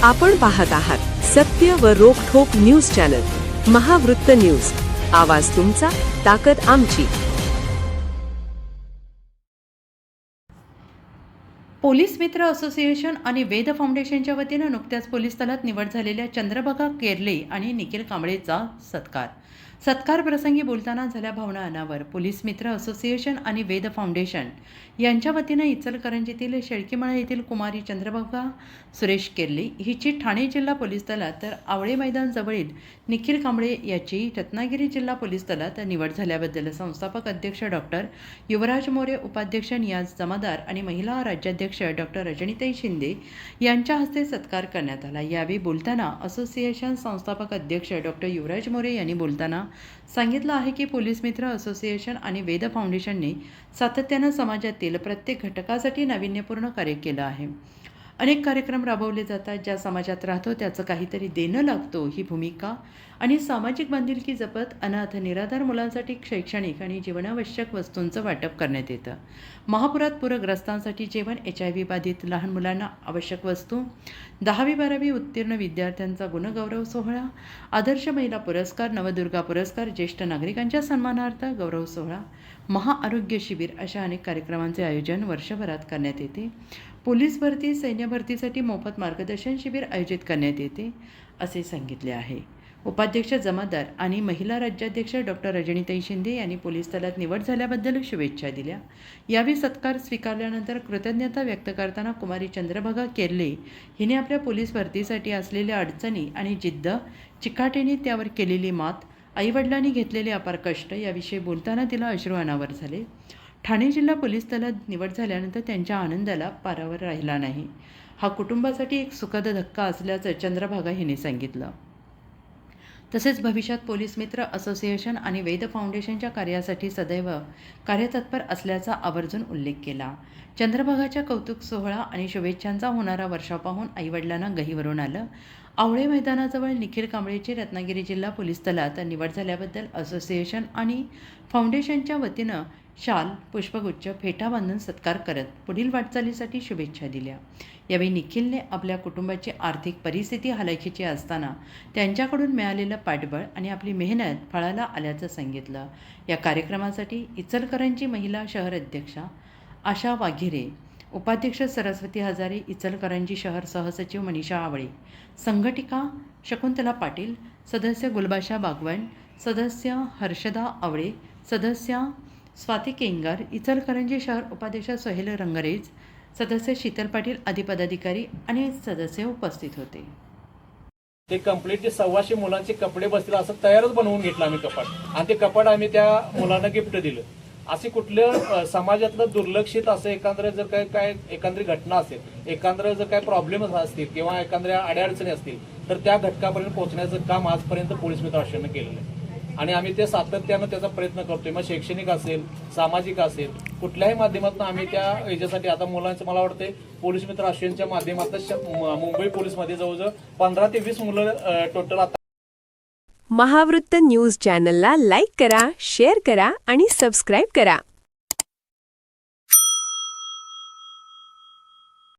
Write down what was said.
आपण पाहत आहात सत्य व रोखठोक न्यूज चॅनल महावृत्त न्यूज। आवाज तुमचा, ताकद आमची। पोलीस मित्र असोसिएशन आणि वेद फाउंडेशनच्या वतीने नुकत्याच पोलीस दलात निवड झालेल्या चंद्रभागा केरले आणि निखिल कांबळेचा सत्कार प्रसंगी बोलताना झाल्या भावना अनावर। पोलीस मित्र असोसिएशन आणि वेद फाउंडेशन यांच्या वतीने इचलकरंजीतील शेळकीमळा येथील कुमारी चंद्रभागा सुरेश केरले हिची ठाणे जिल्हा पोलीस दलात तर आवळे मैदान जवळील निखिल कांबळे याची रत्नागिरी जिल्हा पोलीस दलात निवड झाल्याबद्दल संस्थापक अध्यक्ष डॉक्टर युवराज मोरे, उपाध्यक्ष नियाज जमादार आणि महिला राज्याध्यक्ष डॉक्टर रजनीताई शिंदे यांच्या हस्ते सत्कार करण्यात आला। यावेळी बोलताना असोसिएशन संस्थापक अध्यक्ष डॉक्टर युवराज मोरे यांनी बोलताना सांगितलं आहे की पोलीस मित्र असोसिएशन आणि वेद फाउंडेशनने सातत्यानं समाजातील प्रत्येक घटकासाठी नाविन्यपूर्ण कार्य केलं आहे। अनेक कार्यक्रम राबवले जातात, ज्या समाजात राहतो त्याचं काहीतरी देणं लागतो ही भूमिका आणि सामाजिक बांधिलकी जपत अनाथ निराधार मुलांसाठी शैक्षणिक आणि जीवनावश्यक वस्तूंचं वाटप करण्यात येतं। महापुरात पूरग्रस्तांसाठी जेवण, HIV बाधित लहान मुलांना आवश्यक वस्तू, 10वी-12वी उत्तीर्ण विद्यार्थ्यांचा गुणगौरव सोहळा, आदर्श महिला पुरस्कार, नवदुर्गा पुरस्कार, ज्येष्ठ नागरिकांच्या सन्मानार्थ गौरव सोहळा, महाआरोग्य शिबिर अशा अनेक कार्यक्रमांचे आयोजन वर्षभरात करण्यात येते। पोलीस भरती, सैन्य भरतीसाठी मोफत मार्गदर्शन शिबिर आयोजित करण्यात येते असे सांगितले आहे। उपाध्यक्ष जमादार आणि महिला राज्याध्यक्ष डॉक्टर रजनीताई शिंदे यांनी पोलीस दलात निवड झाल्याबद्दल शुभेच्छा दिल्या। यावेळी सत्कार स्वीकारल्यानंतर कृतज्ञता व्यक्त करताना कुमारी चंद्रभागा केरले हिने आपल्या पोलीस भरतीसाठी असलेल्या अडचणी आणि जिद्द, चिकाटीने त्यावर केलेली मात, आईवडिलांनी घेतलेले अपार कष्ट याविषयी बोलताना तिला अश्रू अनावर झाले। ठाणे जिल्हा पोलीस दलात निवड झाल्यानंतर त्यांच्या आनंदाला पारावर राहिला नाही। हा कुटुंबासाठी एक सुखद धक्का असल्याचं चंद्रभागा हिने सांगितलं। तसेच भविष्यात पोलीस मित्र असोसिएशन आणि वेद फाउंडेशनच्या कार्यासाठी सदैव कार्यतत्पर असल्याचा आवर्जून उल्लेख केला। चंद्रभागाच्या कौतुक सोहळा आणि शुभेच्छांचा होणारा वर्षाव पाहून आईवडिलांना गहिवरून आलं। आवळे मैदानाजवळ निखिल कांबळेची रत्नागिरी जिल्हा पोलीस दलात निवड झाल्याबद्दल असोसिएशन आणि फाउंडेशनच्या वतीनं शाल, पुष्पगुच्छ, फेटा बांधून सत्कार करत पुढील वाटचालीसाठी शुभेच्छा दिल्या। यावेळी निखिलने आपल्या कुटुंबाची आर्थिक परिस्थिती हलाखीची असताना त्यांच्याकडून मिळालेलं पाठबळ आणि आपली मेहनत फळाला आल्याचं सांगितलं। या कार्यक्रमासाठी इचलकरंजी महिला शहर अध्यक्षा आशा वाघेरे, उपाध्यक्ष सरस्वती हजारे, इचलकरंजी शहर सहसचिव मनीषा आवळे, संघटिका शकुंतला पाटील, सदस्य गुलबाशा बागवण, सदस्य हर्षदा आवळे, सदस्य स्वाती केंगार, इचलकरंजी शहर उपाध्यक्ष सोहेल रंगरेज, सदस्य शीतल पाटील आदी पदाधिकारी आणि सदस्य उपस्थित होते। ते कंप्लीटली 125 मुलांचे कपडे बसतील असं तयारच बनवून घेतलं आम्ही कपाट, आणि ते कपाट आम्ही त्या मुलांना गिफ्ट दिलं। असे कुठलं समाजातलं दुर्लक्षित असं एकंदर जर काय एकंदरी घटना असेल, एकंदर जर काय प्रॉब्लेम असतील किंवा एकंदर अडचणी असतील तर त्या घटकापर्यंत पोहोचण्याचं काम आजपर्यंत पोलीस मित्र असोसिएशनने केलेलं आहे आणि आम्ही ते सातत्यानं त्याचा प्रयत्न करतोय। मग शैक्षणिक असेल, सामाजिक असेल, कुठल्याही माध्यमातून आम्ही त्या याच्यासाठी आता मुलांचं मला वाटतंय पोलीस मित्र असोसिएशनच्या माध्यमातून मुंबई पोलीसमध्ये जवळजवळ 15 ते 20 मुलं टोटल आता। महावृत्त न्यूज चॅनलला लाईक करा, शेअर करा आणि सबस्क्राईब करा।